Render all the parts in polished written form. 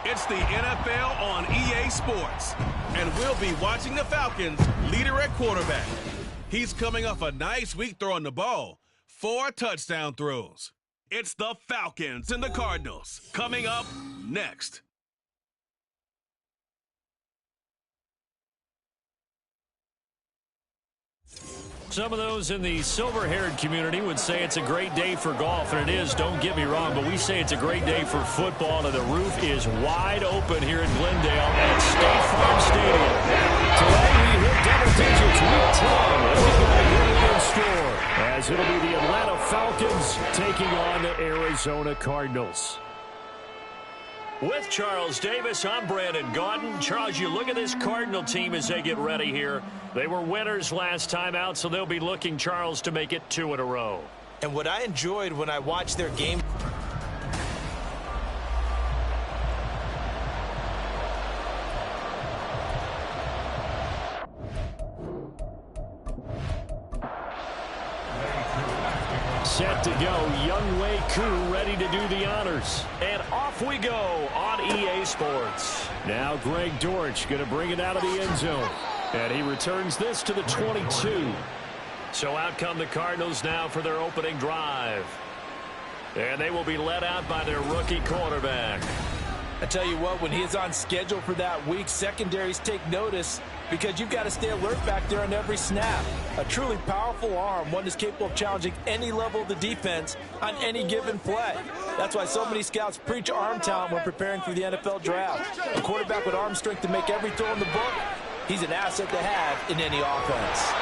It's the NFL on EA Sports, and we'll be watching the Falcons leader at quarterback. He's coming off a nice week throwing the ball, 4 touchdown throws. It's the Falcons and the Cardinals coming up next. Some of those in the silver-haired community would say it's a great day for golf, and it is, don't get me wrong, but we say it's a great day for football, and the roof is wide open here in Glendale at State Farm Stadium. Today we hit double digits, week 10, and we've got a game in store, as it'll be the Atlanta Falcons taking on the Arizona Cardinals. With Charles Davis, I'm Brandon Gaudin. Charles, you look at this Cardinal team as they get ready here. They were winners last time out, so they'll be looking, Charles, to make it 2 in a row. And what I enjoyed when I watched their game... Set to go, Younghoe Koo ready to do the honors. And off we go on EA Sports. Now Greg Dortch going to bring it out of the end zone. And he returns this to the 22. So out come the Cardinals now for their opening drive. And they will be led out by their rookie quarterback. I tell you what, when he is on schedule for that week, secondaries take notice because you've got to stay alert back there on every snap. A truly powerful arm, one that's capable of challenging any level of the defense on any given play. That's why so many scouts preach arm talent when preparing for the NFL draft. A quarterback with arm strength to make every throw in the book, he's an asset to have in any offense.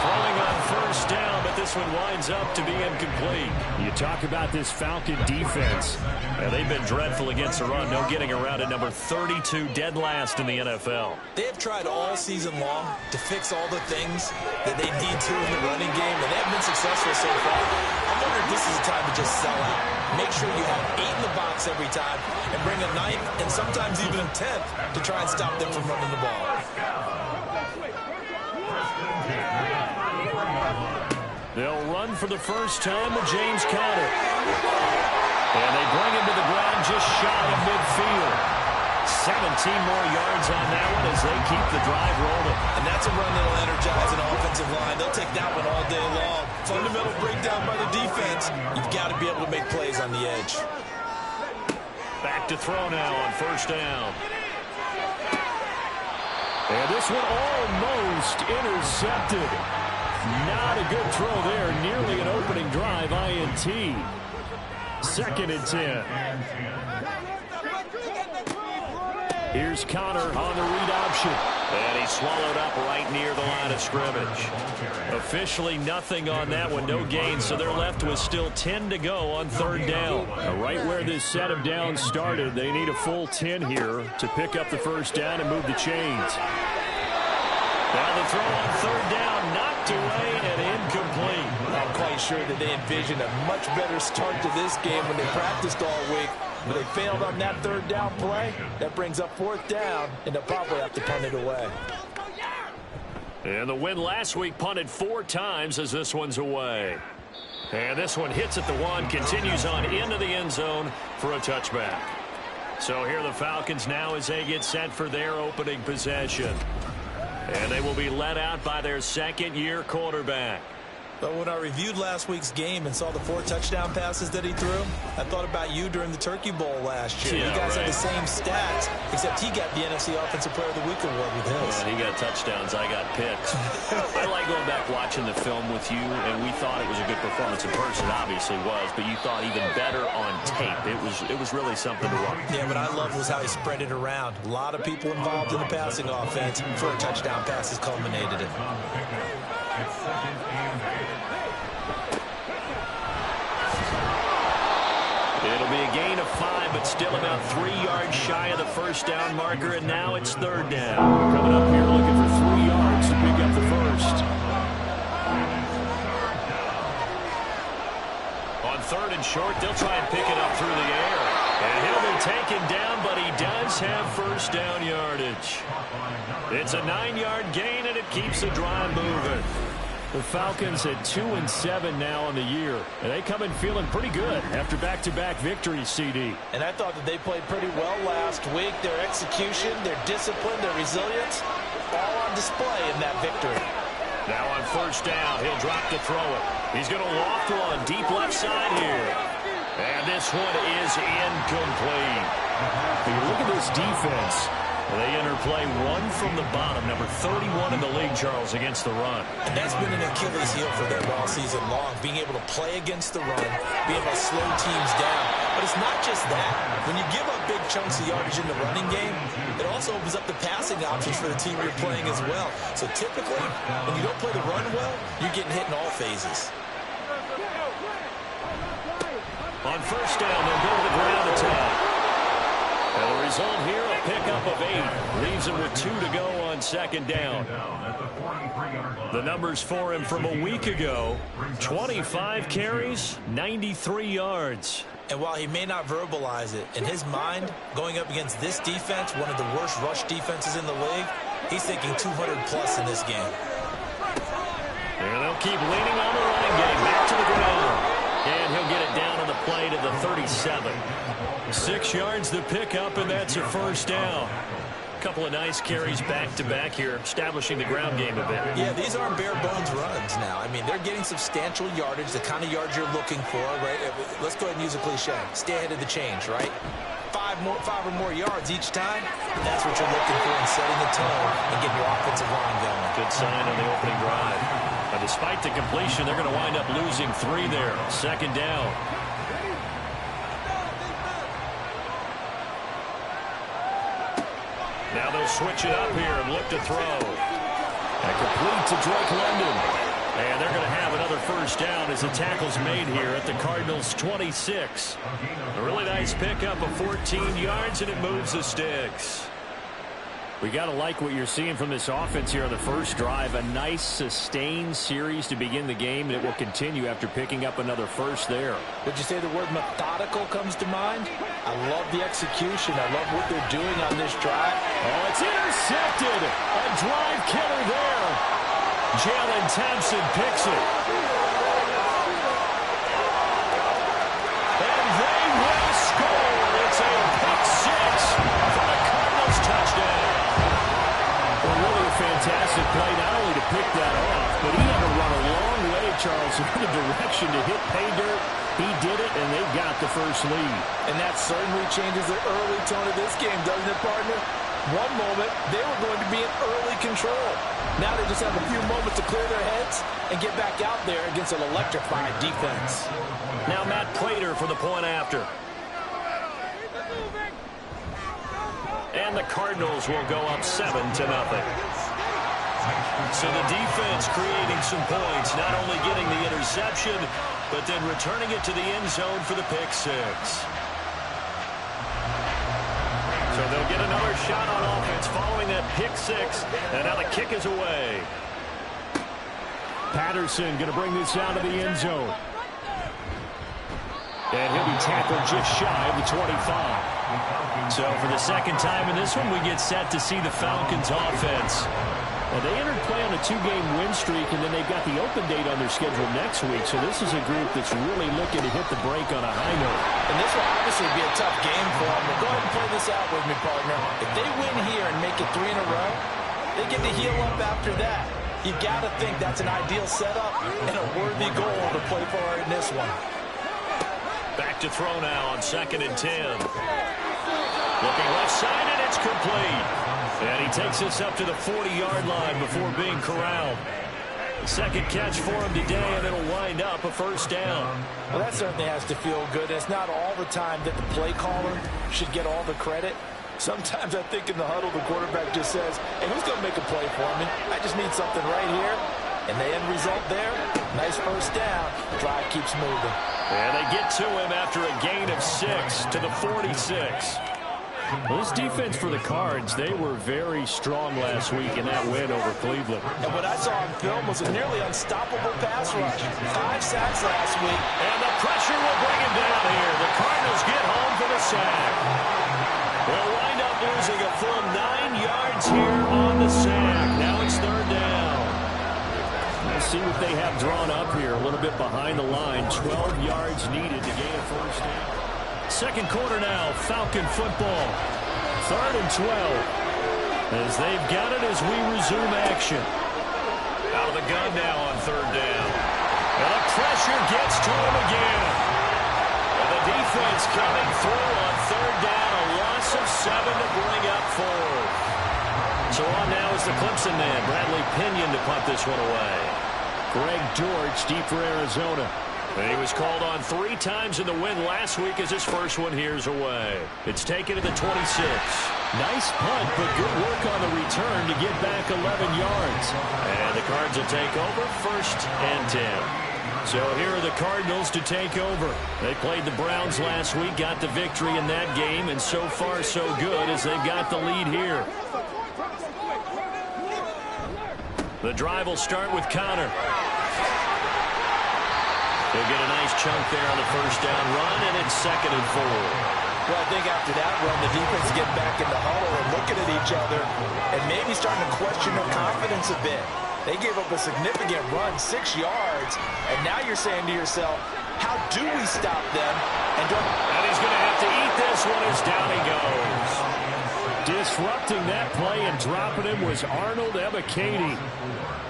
Throwing on first down, but this one winds up to be incomplete. You talk about this Falcon defense. They've been dreadful against the run. No getting around at number 32, dead last in the NFL. They have tried all season long to fix all the things that they need to in the running game, and they haven't been successful so far. I wonder if this is a time to just sell out. Make sure you have 8 in the box every time and bring a 9th and sometimes even a 10th to try and stop them from running the ball. They'll run for the first time with James Conner. And they bring him to the ground just shy of midfield. 17 more yards on that one as they keep the drive rolling. And that's a run that'll energize an offensive line. They'll take that one all day long. Fundamental breakdown by the defense. You've got to be able to make plays on the edge. Back to throw now on first down. And this one almost intercepted. Not a good throw there. Nearly an opening drive INT. 2nd and 10. Here's Conner on the read option. And he's swallowed up right near the line of scrimmage. Officially nothing on that one, no gain, so they're left with still 10 to go on third down. Right where this set of downs started, they need a full 10 here to pick up the first down and move the chains. Now the throw on third down, knocked away and incomplete. I'm quite sure that they envisioned a much better start to this game when they practiced all week. But they failed on that third down play. That brings up fourth down, and they'll probably have to punt it away. And the win last week punted 4 times as this one's away. And this one hits at the 1, continues on into the end zone for a touchback. So here are the Falcons now as they get set for their opening possession. And they will be led out by their second-year quarterback. But when I reviewed last week's game and saw the 4 touchdown passes that he threw, I thought about you during the Turkey Bowl last year. Yeah, you guys right. had the same stats, except he got the NFC Offensive Player of the Week award with his. Well, he got touchdowns, I got picks. I like going back watching the film with you, and we thought it was a good performance in person, obviously was, but you thought even better on tape. It was really something to watch. Yeah, what I loved was how he spread it around. A lot of people involved in the passing offense. 4 touchdown passes culminated it. It'll be a gain of 5, but still about 3 yards shy of the first down marker, and now it's third down. Coming up here looking for 3 yards to pick up the first. On third and short, they'll try and pick it up through the air. And he'll be taken down, but he does have first down yardage. It's a 9-yard gain, and it keeps the drive moving. The Falcons at 2-7 now on the year, and they come in feeling pretty good after back-to-back victories, CD. And I thought that they played pretty well last week. Their execution, their discipline, their resilience, all on display in that victory. Now on first down, he'll drop to throw it. He's going to loft one deep left side here. And this one is incomplete. But you look at this defense. They interplay 1 from the bottom, number 31 in the league, Charles, against the run. And that's been an Achilles heel for them all season long, being able to play against the run, being able to slow teams down. But it's not just that. When you give up big chunks of yardage in the running game, it also opens up the passing options for the team you're playing as well. So typically, when you don't play the run well, you're getting hit in all phases. On first down, they'll go to the ground attack. And the result here, a pickup of 8. Leaves him with 2 to go on second down. The numbers for him from a week ago, 25 carries, 93 yards. And while he may not verbalize it, in his mind, going up against this defense, one of the worst rush defenses in the league, he's thinking 200-plus in this game. And they'll keep leaning on the running game. Back to the ground. And he'll get it down on the play to the 37. 6 yards the pickup, and that's a first down. A couple of nice carries back-to-back here, establishing the ground game a bit. Yeah, these aren't bare-bones runs now. I mean, they're getting substantial yardage, the kind of yards you're looking for, right? Let's go ahead and use a cliche. Stay ahead of the change, right? 5 or more yards each time. That's what you're looking for in setting the tone and getting your offensive line going. Good sign on the opening drive. But despite the completion, they're going to wind up losing 3 there. Second down. Now they'll switch it up here and look to throw. And complete to Drake London. And they're going to have another first down as the tackle's made here at the Cardinals' 26. A really nice pickup of 14 yards, and it moves the sticks. We got to like what you're seeing from this offense here on the first drive. A nice, sustained series to begin the game, and it will continue after picking up another first there. Would you say the word methodical comes to mind? I love the execution. I love what they're doing on this drive. Oh, it's intercepted. A drive killer there. Jalen Thompson picks it. And they will score. It's a pick 6 for the Cardinals touchdown. Well, really a fantastic play, not only to pick that off, but he had to run a long way, Charles, in the direction to hit pay dirt. He did it, and they got the first lead. And that certainly changes the early tone of this game, doesn't it, partner? One moment, they were going to be in early control. Now they just have a few moments to clear their heads and get back out there against an electrified defense. Now Matt Prater for the point after. and the Cardinals will go up 7-0. So the defense creating some points, not only getting the interception, but then returning it to the end zone for the pick six. So they'll get another shot on offense following that pick six, and now the kick is away. Patterson going to bring this out of the end zone. And he'll be tackled just shy of the 25. So for the second time in this one, we get set to see the Falcons offense. Well, they entered play on a 2-game win streak, and then they've got the open date on their schedule next week. So this is a group that's really looking to hit the break on a high note. And this will obviously be a tough game for them. But go ahead and play this out with me, partner. If they win here and make it 3 in a row, they get to heal up after that. You got to think that's an ideal setup and a worthy goal to play for in this one. Back to throw now on 2nd and 10. Looking left side, and it's complete. And he takes this up to the 40-yard line before being corralled. Second catch for him today, and it'll wind up a first down. Well, that certainly has to feel good. It's not all the time that the play caller should get all the credit. Sometimes I think in the huddle, the quarterback just says, hey, who's going to make a play for me? I just need something right here. And the end result there, nice first down. Drive keeps moving. And they get to him after a gain of 6 to the 46. Well, this defense for the Cards, they were very strong last week in that win over Cleveland. And what I saw on film was a nearly unstoppable pass rush. 5 sacks last week. And the pressure will bring him down here. The Cardinals get home for the sack. They'll wind up losing a full 9 yards here on the sack. Now it's 3rd down. Let's see what they have drawn up here. A little bit behind the line. 12 yards needed to gain a first down. Second quarter now, Falcon football. 3rd and 12. As they've got it as we resume action. Out of the gun now on 3rd down. And the pressure gets to him again. And the defense coming through on 3rd down. A loss of 7 to bring up 4. So on now is the Clemson man, Bradley Pinion, to punt this one away. Greg George, deep for Arizona. And he was called on 3 times in the win last week as his first one here's away. It's taken to the 26. Nice punt, but good work on the return to get back 11 yards. And the Cards will take over 1st and 10. So here are the Cardinals to take over. They played the Browns last week, got the victory in that game, and so far so good as they've got the lead here. The drive will start with Connor. They'll get a nice chunk there on the first down run, and it's 2nd and 4. Well, I think after that run, the defense is getting back in the huddle and looking at each other and maybe starting to question their confidence a bit. They gave up a significant run, 6 yards, and now you're saying to yourself, how do we stop them? And he's going to have to eat this one as down he goes. Disrupting that play and dropping him was Arnold Ebiketie.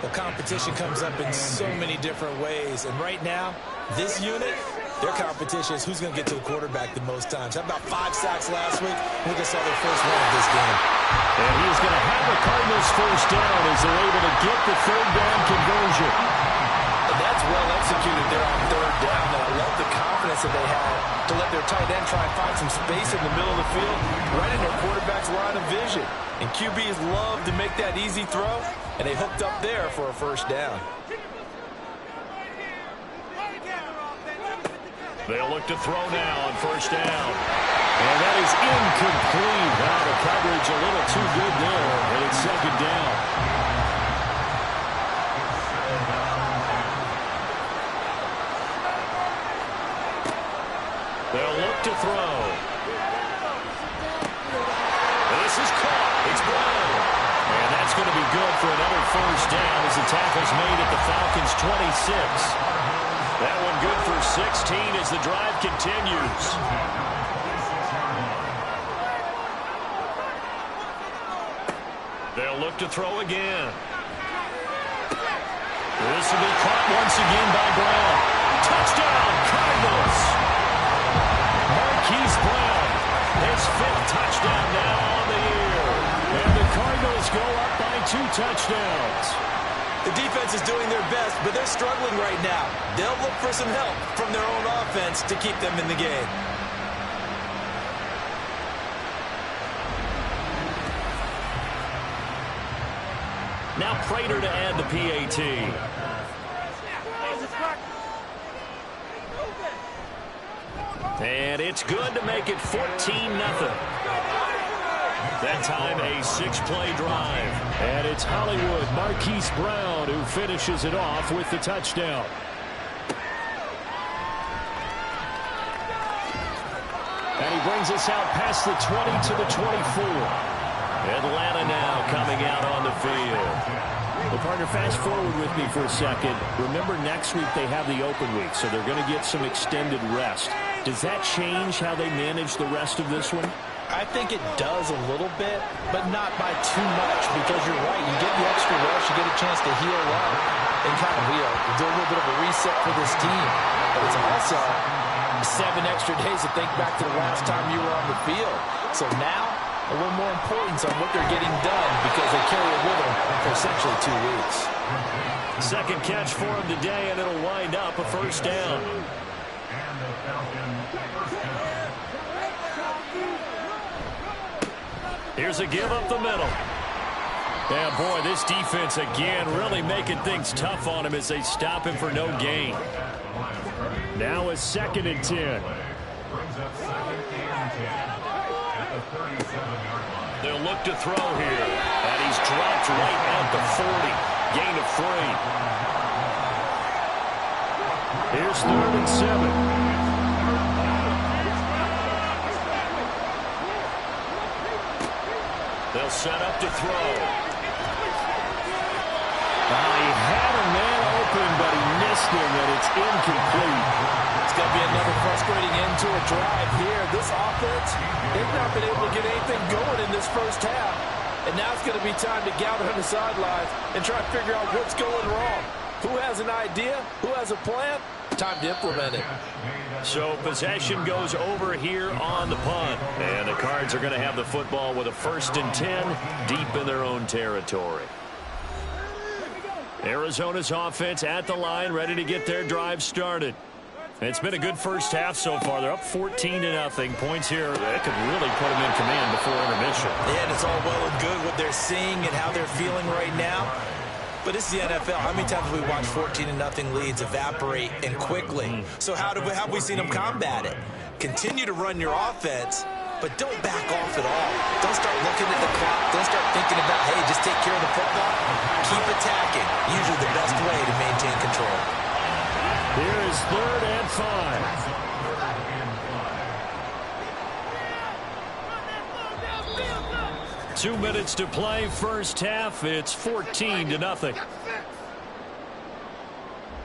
The competition comes up in so many different ways, and right now, this unit, their competition is who's going to get to the quarterback the most times. How about 5 sacks last week? We just saw their first one of this game. And he is going to have the Cardinals first down as they're able to get the 3rd down conversion. And that's well executed there on 3rd down. And I love the confidence that they had to let their tight end try and find some space in the middle of the field, right in their quarterback's line of vision. And QBs love to make that easy throw, and they hooked up there for a first down. They'll look to throw now on 1st down. And that is incomplete. Wow, the coverage a little too good there, and it's 2nd down. They'll look to throw. This is caught. It's Brown. And that's going to be good for another first down as the tackle's made at the Falcons' 26. That one good for 16 as the drive continues. They'll look to throw again. This will be caught once again by Brown. Touchdown, Cardinals! Marquise Brown, his 5th touchdown now on the year. And the Cardinals go up by 2 touchdowns. The defense is doing their best, but they're struggling right now. They'll look for some help from their own offense to keep them in the game. Now Prater to add the PAT. And it's good to make it 14-0. That time a 6-play drive. And it's Hollywood Marquise Brown who finishes it off with the touchdown. And he brings us out past the 20 to the 24. Atlanta now coming out on the field. Well, partner, fast forward with me for a second. Remember, next week they have the open week, so they're going to get some extended rest. Does that change how they manage the rest of this one? I think it does a little bit, but not by too much, because you're right. You get the extra rest, you get a chance to heal up and kind of do a little bit of a reset for this team. But it's also 7 extra days to think back to the last time you were on the field. So now, a little more importance on what they're getting done, because they carry it with them for essentially 2 weeks. Second catch for him today, and it'll wind up a first down. Here's a give up the middle. Yeah, boy, this defense again really making things tough on him as they stop him for no gain. Now a 2nd and 10. They'll look to throw here. And he's dropped right at the 40. Gain of 3. Here's 3rd and 7. They'll set up to throw. He had a man open, but he missed him, and it's incomplete. It's going to be another frustrating end to a drive here. This offense, they've not been able to get anything going in this first half. And now it's going to be time to gather on the sidelines and try to figure out what's going wrong. Who has an idea? Who has a plan? Time to implement it. So possession goes over here on the punt. And the Cards are going to have the football with a 1st and 10 deep in their own territory. Arizona's offense at the line, ready to get their drive started. It's been a good first half so far. They're up 14-0. Points here that could really put them in command before intermission. Yeah, and it's all well and good what they're seeing and how they're feeling right now. But it's the NFL. How many times have we watched 14-0 leads evaporate and quickly? So how have we seen them combat it? Continue to run your offense, but don't back off at all. Don't start looking at the clock. Don't start thinking about, hey, just take care of the football. Keep attacking. Usually the best way to maintain control. Here is 3rd and 5. 2 minutes to play, first half. It's 14-0.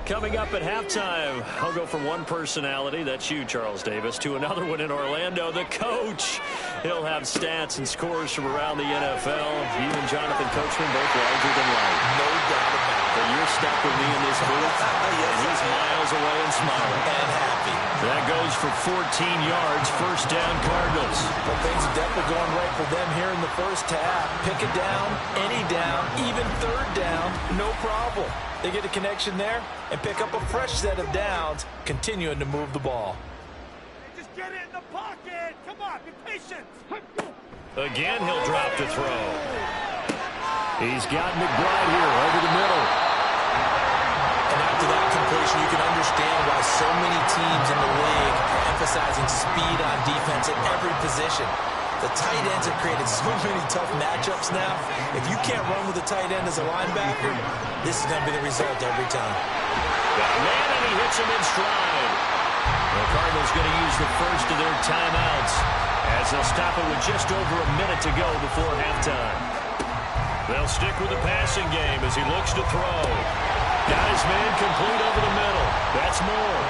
Coming up at halftime, I'll go from one personality, that's you, Charles Davis, to another one in Orlando, the coach. He'll have stats and scores from around the NFL. You and Jonathan Coachman both larger than life. No doubt about it. But you're stuck with me in this booth, and he's miles away and smiling. And happy. That goes for 14 yards, first down Cardinals. But things are definitely going right for them here in the first half. Pick it down, any down, even 3rd down, no problem. They get a connection there and pick up a fresh set of downs, continuing to move the ball. Just get it in the pocket. Come on, be patient. Again, he'll drop to throw. He's got McBride here over the middle. And after that completion, you can understand why so many teams in the league are emphasizing speed on defense at every position. The tight ends have created so many tough matchups now. If you can't run with a tight end as a linebacker, this is going to be the result every time. Got a man, and he hits him in stride. The Cardinals going to use the first of their timeouts as they'll stop it with just over a minute to go before halftime. They'll stick with the passing game as he looks to throw. Got his man complete over the middle. That's more.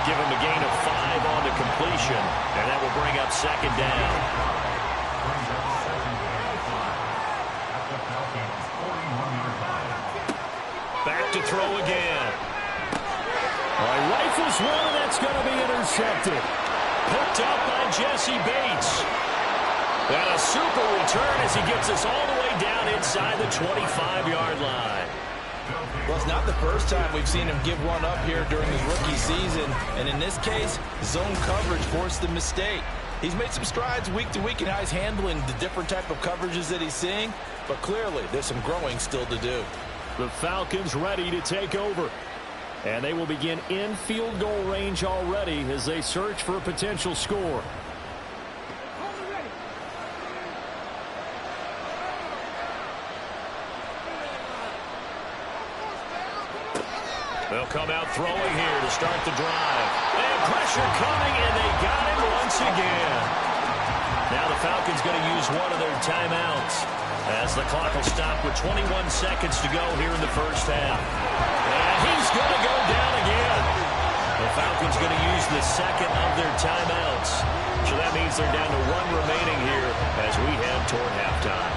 Give him a gain of 5 on the completion, and that will bring up 2nd down. Back to throw again. Rifles one, and that's going to be intercepted. Picked up by Jesse Bates. And a super return as he gets us all the way down inside the 25-yard line. Well, it's not the first time we've seen him give one up here during his rookie season. And in this case, zone coverage forced the mistake. He's made some strides week to week in how he's handling the different type of coverages that he's seeing, but clearly there's some growing still to do. The Falcons ready to take over. And they will begin in field goal range already as they search for a potential score. They'll come out throwing here to start the drive. And pressure coming, and they got him once again. Now the Falcons going to use one of their timeouts as the clock will stop with 21 seconds to go here in the first half. And he's going to go down again. The Falcons going to use the second of their timeouts. So that means they're down to one remaining here as we head toward halftime.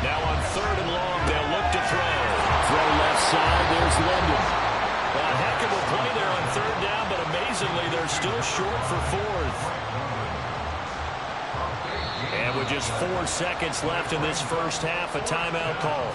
Now on 3rd and long, they'll look to throw. Throw left side, there's London. A heck of a play there on 3rd down, but amazingly, they're still short for 4th. And with just 4 seconds left in this first half, a timeout call.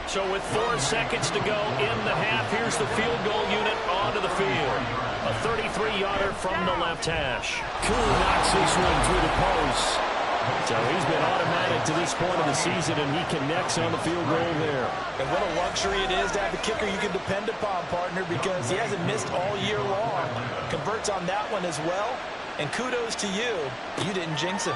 So with 4 seconds to go in the half, here's the field goal unit onto the field. A 33-yarder from the left hash. Cool knocks this one through the post. So he's been automatic to this point of the season, and he connects on the field goal there. And what a luxury it is to have a kicker you can depend upon, partner, because he hasn't missed all year long. Converts on that one as well. And kudos to you. You didn't jinx him.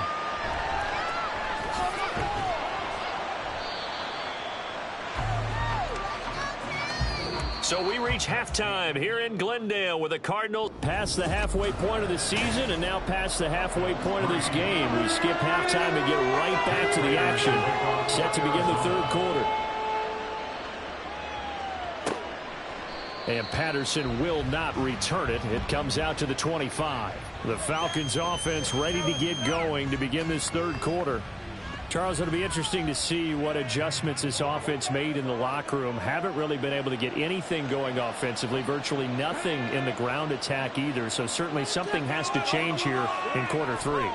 So we reach halftime here in Glendale with the Cardinals past the halfway point of the season and now past the halfway point of this game. We skip halftime and get right back to the action. Set to begin the 3rd quarter. And Patterson will not return it. It comes out to the 25. The Falcons offense ready to get going to begin this 3rd quarter. Charles, it'll be interesting to see what adjustments this offense made in the locker room. Haven't really been able to get anything going offensively, virtually nothing in the ground attack either. So certainly something has to change here in quarter 3.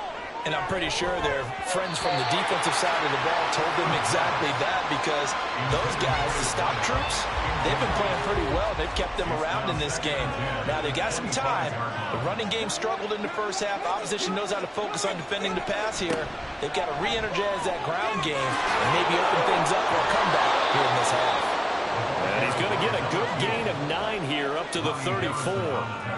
And I'm pretty sure their friends from the defensive side of the ball told them exactly that, because those guys, the stop troops, they've been playing pretty well. They've kept them around in this game. Now they've got some time. The running game struggled in the first half. Opposition knows how to focus on defending the pass here. They've got to re-energize that ground game and maybe open things up for a comeback here in this half. And he's going to get a good gain of 9 here up to the 34.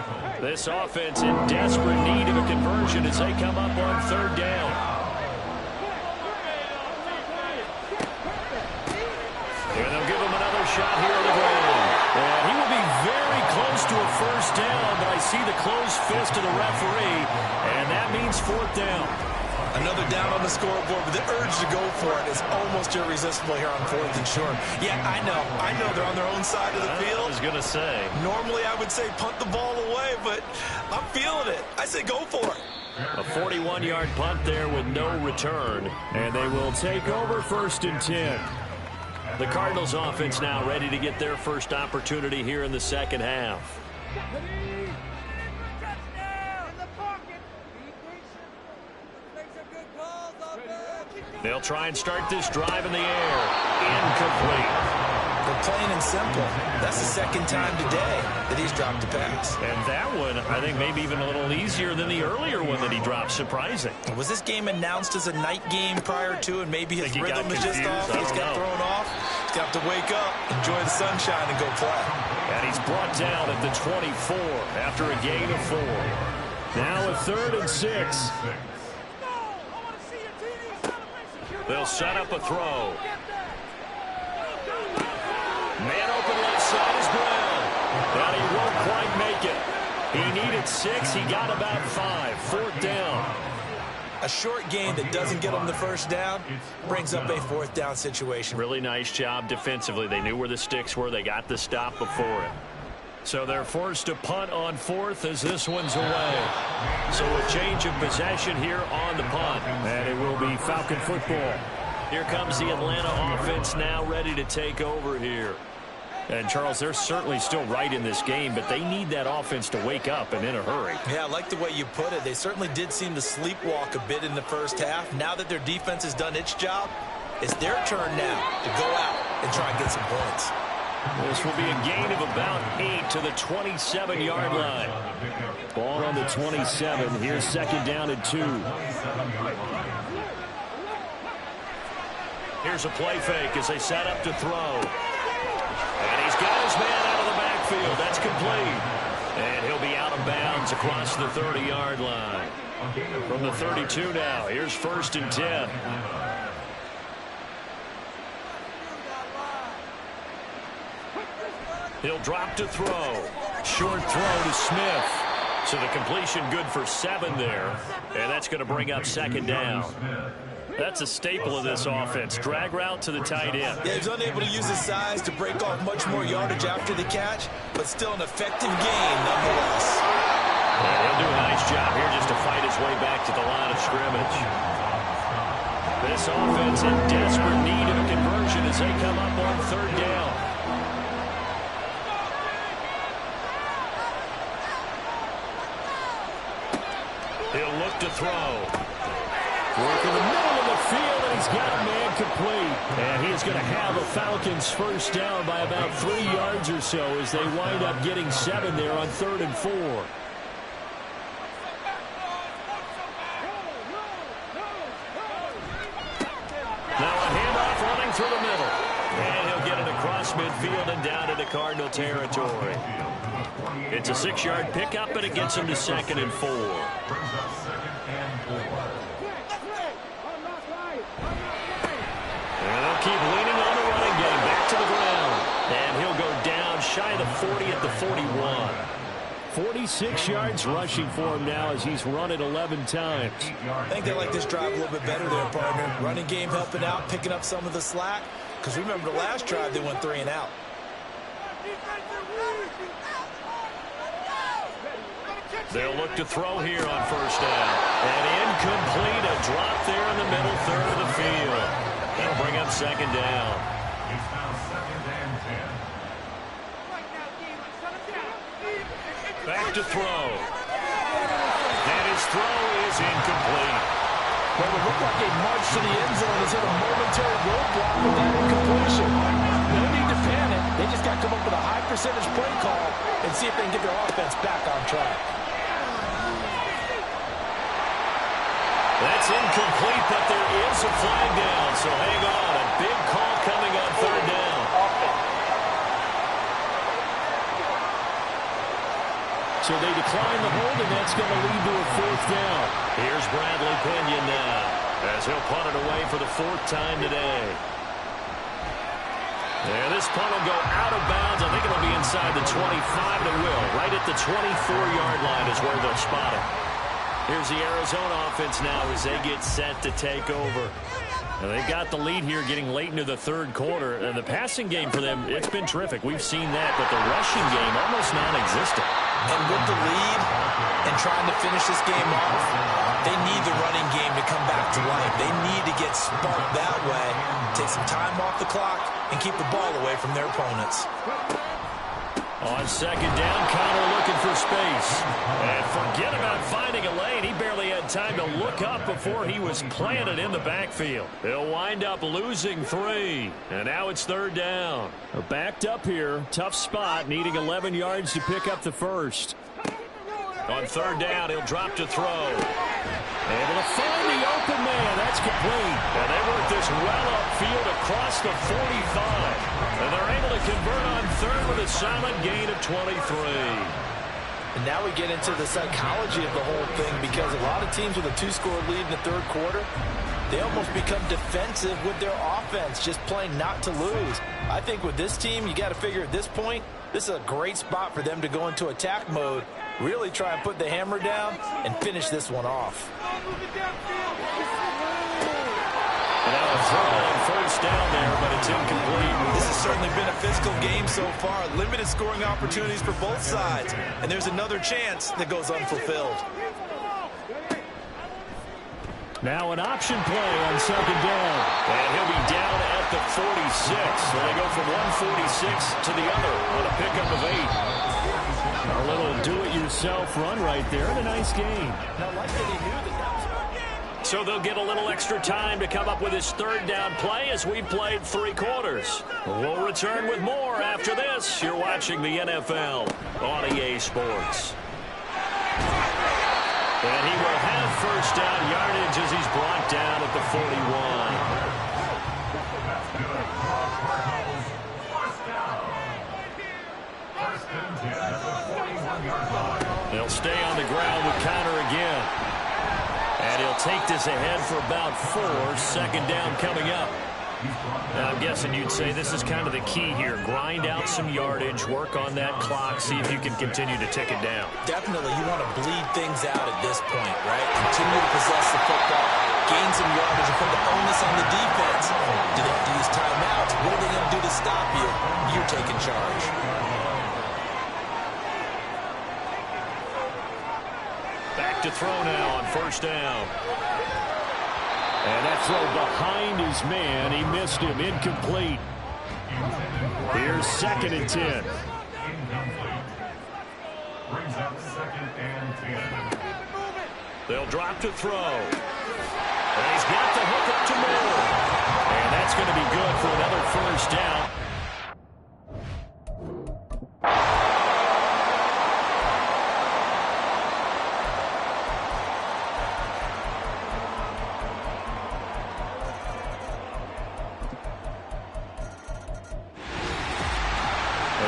This offense in desperate need of a conversion as they come up on 3rd down. And they'll give him another shot here on the ground. And he will be very close to a first down, but I see the closed fist of the referee, and that means 4th down. Another down on the scoreboard, but the urge to go for it is almost irresistible here on 4th and short. Yeah, I know they're on their own side of the field. I was going to say. Normally I would say punt the ball away, but I'm feeling it. I say go for it. A 41-yard punt there with no return, and they will take over 1st and 10. The Cardinals offense now ready to get their first opportunity here in the second half. They'll try and start this drive in the air. Incomplete. But plain and simple, that's the 2nd time today that he's dropped a pass. And that one, I think, maybe even a little easier than the earlier one that he dropped. Surprising. Was this game announced as a night game prior to, and maybe his rhythm is just off? He's got thrown off. He's got to wake up, enjoy the sunshine, and go play. And he's brought down at the 24 after a gain of 4. Now a 3rd and 6. They'll set up a throw. Man open left side is Brown. But he won't quite make it. He needed 6. He got about 5. 4th down. A short gain that doesn't get him the first down brings up a 4th down situation. Really nice job defensively. They knew where the sticks were. They got the stop before it. So they're forced to punt on 4th as this one's away. So a change of possession here on the punt. And it will be Falcon football. Here comes the Atlanta offense now ready to take over here. And, Charles, they're certainly still right in this game, but they need that offense to wake up and in a hurry. Yeah, I like the way you put it. They certainly did seem to sleepwalk a bit in the first half. Now that their defense has done its job, It's their turn now to go out and try and get some points. This will be a gain of about 8 to the 27-yard line. Ball on the 27. Here's second down and 2. Here's a play fake as they set up to throw. And he's got his man out of the backfield. That's complete. And he'll be out of bounds across the 30-yard line. From the 32 now, here's first and 10. He'll drop to throw. Short throw to Smith. So the completion good for 7 there. And that's going to bring up second down. That's a staple of this offense. Drag route to the tight end. Yeah, he's unable to use his size to break off much more yardage after the catch, but still an effective gain nonetheless. And he'll do a nice job here just to fight his way back to the line of scrimmage. This offense in desperate need of a conversion as they come up on third down. He'll look to throw. Work in the middle of the field, and he's got a man complete. And he is going to have a Falcons first down by about 3 yards or so as they wind up getting 7 there on 3rd and 4. Now a handoff running through the middle. And he'll get it across midfield and down into Cardinal territory. It's a 6-yard pickup, but it gets him to 2nd and 4. And they'll keep leaning on the running game. Back to the ground. And he'll go down shy of the 40 at the 41. 46 yards rushing for him now as he's run it 11 times. I think they like this drive a little bit better there, partner. Running game helping out, picking up some of the slack. Because remember the last drive, they went 3 and out. They'll look to throw here on first down. And incomplete, a drop there in the middle third of the field. That'll bring up second down. Back to throw. And his throw is incomplete. Well, it looked like a march to the end zone is in a momentary roadblock with that incompletion. No need to panic. They just got to come up with a high percentage play call and see if they can get their offense back on track. That's incomplete, but there is a flag down, so hang on. A big call coming on third down. So they decline the hold, and that's going to lead to a 4th down. Here's Bradley Pinion now, as he'll punt it away for the 4th time today. And this punt will go out of bounds. I think it'll be inside the 25, and it will. Right at the 24-yard line is where they'll spot it. Here's the Arizona offense now as they get set to take over. And they've got the lead here getting late into the 3rd quarter. And the passing game for them, it's been terrific. We've seen that, but the rushing game almost non-existent. And with the lead and trying to finish this game off, they need the running game to come back to life. They need to get sparked that way, take some time off the clock, and keep the ball away from their opponents. On second down, Connor looking for space. And forget about finding a lane. He barely had time to look up before he was planted in the backfield. They'll wind up losing 3. And now it's 3rd down. They're backed up here. Tough spot, needing 11 yards to pick up the first. On 3rd down, he'll drop to throw. Able to find the open man. That's complete. And they work this well upfield across the 45. And they're able to convert on 3rd with a solid gain of 23. And now we get into the psychology of the whole thing, because a lot of teams with a 2-score lead in the 3rd quarter, they almost become defensive with their offense, just playing not to lose. I think with this team, you got to figure at this point, this is a great spot for them to go into attack mode, really try and put the hammer down and finish this one off. Now a throw on first down there, but it's incomplete. This has certainly been a physical game so far. Limited scoring opportunities for both sides. And there's another chance that goes unfulfilled. Now an option play on second down. And he'll be down at the 46. So they go from 146 to the other on a pickup of 8. A little do-it-yourself run right there, and a nice game. Now, like that he knew that was... So they'll get a little extra time to come up with his third down play as we've played 3 quarters. We'll return with more after this. You're watching the NFL on EA Sports. And he will have first down yardage as he's brought down at the 41. They'll stay on the ground with Conner again. And he'll take this ahead for about 4. Second down coming up. Now, I'm guessing you'd say this is kind of the key here. Grind out some yardage, work on that clock, see if you can continue to tick it down. Definitely, you want to bleed things out at this point, right? Continue to possess the football, gain some yardage, and put the onus on the defense. Do they have to use timeouts? What are they going to do to stop you? You're taking charge. Back to throw now on first down. And that throw behind his man. He missed him. Incomplete. Here's 2nd and 10. They'll drop to throw. And he's got the hook up to Moore. And that's going to be good for another first down.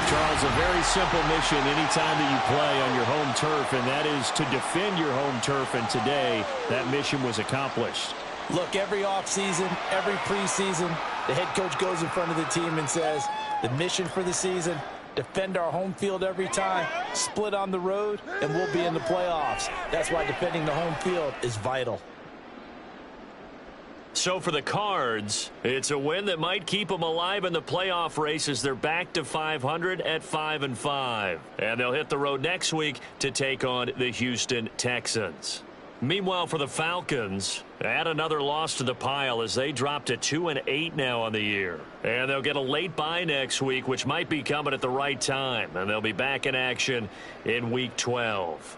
Charles, a very simple mission anytime that you play on your home turf, and that is to defend your home turf, and today that mission was accomplished. Look, every offseason, every preseason, the head coach goes in front of the team and says, the mission for the season, defend our home field every time, split on the road, and we'll be in the playoffs. That's why defending the home field is vital. So for the Cards, it's a win that might keep them alive in the playoff race as they're back to 500 at 5-5. And they'll hit the road next week to take on the Houston Texans. Meanwhile, for the Falcons, add another loss to the pile as they drop to 2-8 now on the year. And they'll get a late bye next week, which might be coming at the right time. And they'll be back in action in Week 12.